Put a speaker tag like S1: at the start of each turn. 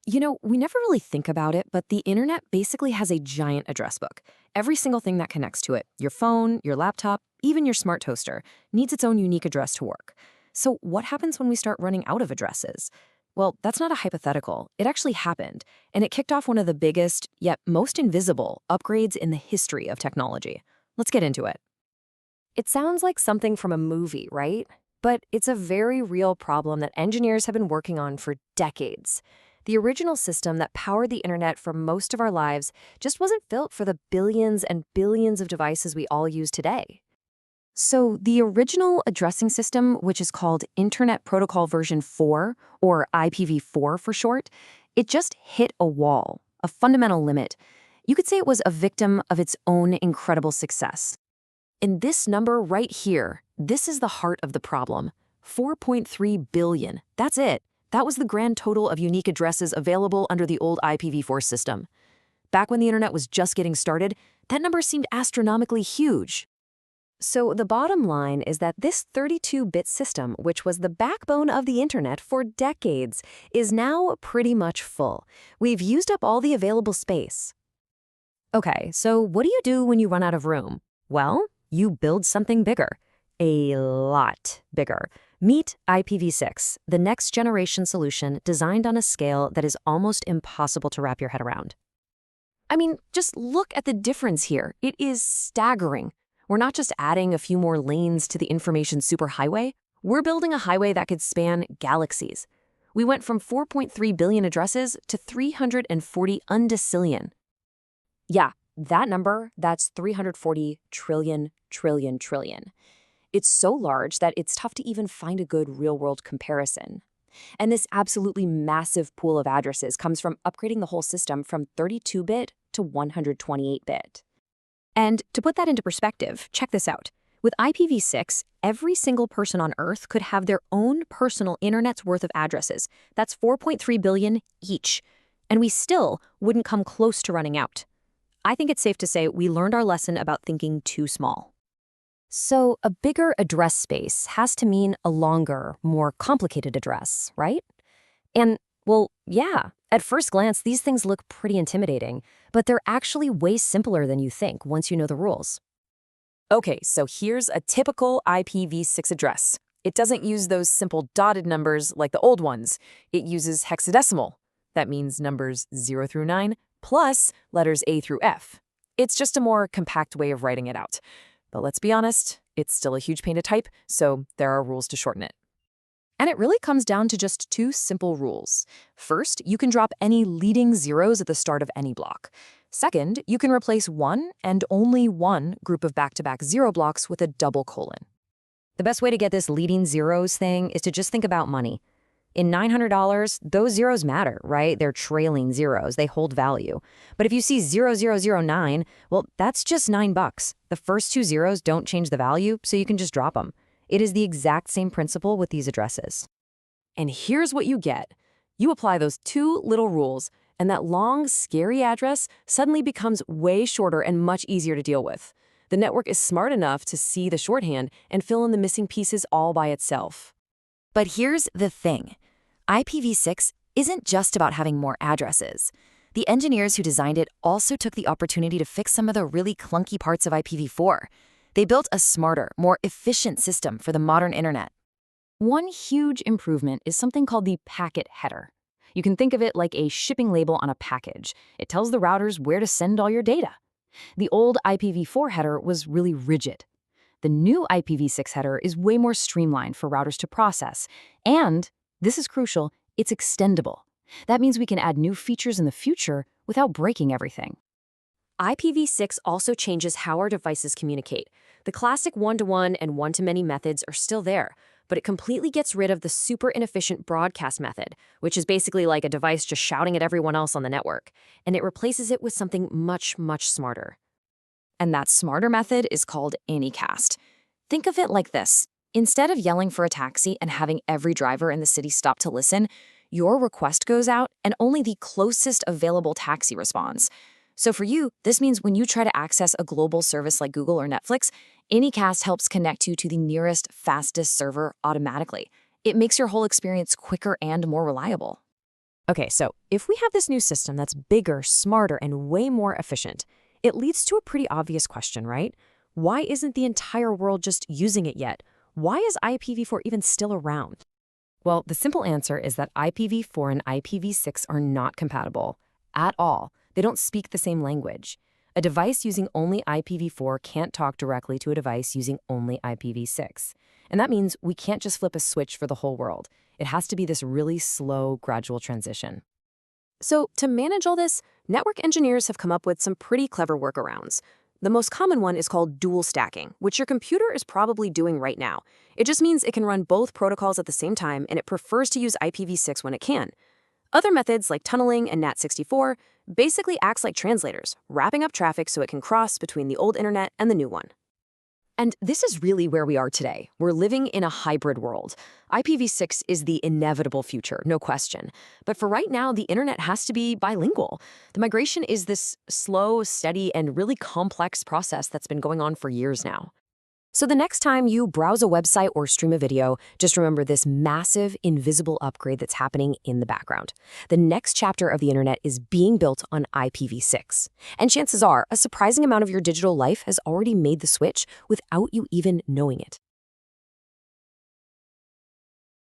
S1: We never really think about it, but the internet basically has a giant address book. Every single thing that connects to it, your phone, your laptop, even your smart toaster, needs its own unique address to work. So what happens when we start running out of addresses? Well, that's not a hypothetical. It actually happened, and it kicked off one of the biggest, yet most invisible, upgrades in the history of technology. Let's get into it. It sounds like something from a movie, right? But it's a very real problem that engineers have been working on for decades. The original system that powered the internet for most of our lives just wasn't built for the billions and billions of devices we all use today. So the original addressing system, which is called Internet Protocol version 4, or IPv4 for short, it just hit a wall, a fundamental limit. You could say it was a victim of its own incredible success. And this number right here, this is the heart of the problem. 4.3 billion. That's it. That was the grand total of unique addresses available under the old IPv4 system. Back when the internet was just getting started, that number seemed astronomically huge. So the bottom line is that this 32-bit system, which was the backbone of the internet for decades, is now pretty much full. We've used up all the available space. Okay, so what do you do when you run out of room? Well, you build something bigger. A lot bigger. Meet IPv6, the next generation solution designed on a scale that is almost impossible to wrap your head around. I mean, just look at the difference here. It is staggering. We're not just adding a few more lanes to the information superhighway. We're building a highway that could span galaxies. We went from 4.3 billion addresses to 340 undecillion. Yeah, that number, that's 340 trillion. It's so large that it's tough to even find a good real-world comparison. And this absolutely massive pool of addresses comes from upgrading the whole system from 32-bit to 128-bit. And to put that into perspective, check this out. With IPv6, every single person on Earth could have their own personal internet's worth of addresses. That's 4.3 billion each. And we still wouldn't come close to running out. I think it's safe to say we learned our lesson about thinking too small. So a bigger address space has to mean a longer, more complicated address, right? And, well, yeah, at first glance, these things look pretty intimidating, but they're actually way simpler than you think once you know the rules. Okay, so here's a typical IPv6 address. It doesn't use those simple dotted numbers like the old ones. It uses hexadecimal. That means numbers 0 through 9 plus letters A through F. It's just a more compact way of writing it out. But let's be honest, it's still a huge pain to type, so there are rules to shorten it. And it really comes down to just two simple rules. First, you can drop any leading zeros at the start of any block. Second, you can replace one and only one group of back-to-back zero blocks with a double colon. The best way to get this leading zeros thing is to just think about money. In $900, those zeros matter, right? They're trailing zeros. They hold value. But if you see 0009, well, that's just $9. The first two zeros don't change the value, so you can just drop them. It is the exact same principle with these addresses. And here's what you get. You apply those two little rules, and that long, scary address suddenly becomes way shorter and much easier to deal with. The network is smart enough to see the shorthand and fill in the missing pieces all by itself. But here's the thing. IPv6 isn't just about having more addresses. The engineers who designed it also took the opportunity to fix some of the really clunky parts of IPv4. They built a smarter, more efficient system for the modern internet. One huge improvement is something called the packet header. You can think of it like a shipping label on a package. It tells the routers where to send all your data. The old IPv4 header was really rigid. The new IPv6 header is way more streamlined for routers to process. And, this is crucial, it's extendable. That means we can add new features in the future without breaking everything. IPv6 also changes how our devices communicate. The classic one-to-one and one-to-many methods are still there, but it completely gets rid of the super inefficient broadcast method, which is basically like a device just shouting at everyone else on the network, and it replaces it with something much, much smarter. And that smarter method is called AnyCast. Think of it like this. Instead of yelling for a taxi and having every driver in the city stop to listen, your request goes out and only the closest available taxi responds. So for you, this means when you try to access a global service like Google or Netflix, AnyCast helps connect you to the nearest, fastest server automatically. It makes your whole experience quicker and more reliable. Okay, so if we have this new system that's bigger, smarter, and way more efficient, it leads to a pretty obvious question, right? Why isn't the entire world just using it yet? Why is IPv4 even still around? Well, the simple answer is that IPv4 and IPv6 are not compatible at all. They don't speak the same language. A device using only IPv4 can't talk directly to a device using only IPv6. And that means we can't just flip a switch for the whole world. It has to be this really slow, gradual transition. So, to manage all this, network engineers have come up with some pretty clever workarounds. The most common one is called dual stacking, which your computer is probably doing right now. It just means it can run both protocols at the same time, and it prefers to use IPv6 when it can. Other methods like tunneling and NAT64 basically acts like translators, wrapping up traffic so it can cross between the old internet and the new one. And this is really where we are today. We're living in a hybrid world. IPv6 is the inevitable future, no question. But for right now, the internet has to be bilingual. The migration is this slow, steady, and really complex process that's been going on for years now. So the next time you browse a website or stream a video, just remember this massive, invisible upgrade that's happening in the background. The next chapter of the internet is being built on IPv6. And chances are, a surprising amount of your digital life has already made the switch without you even knowing it.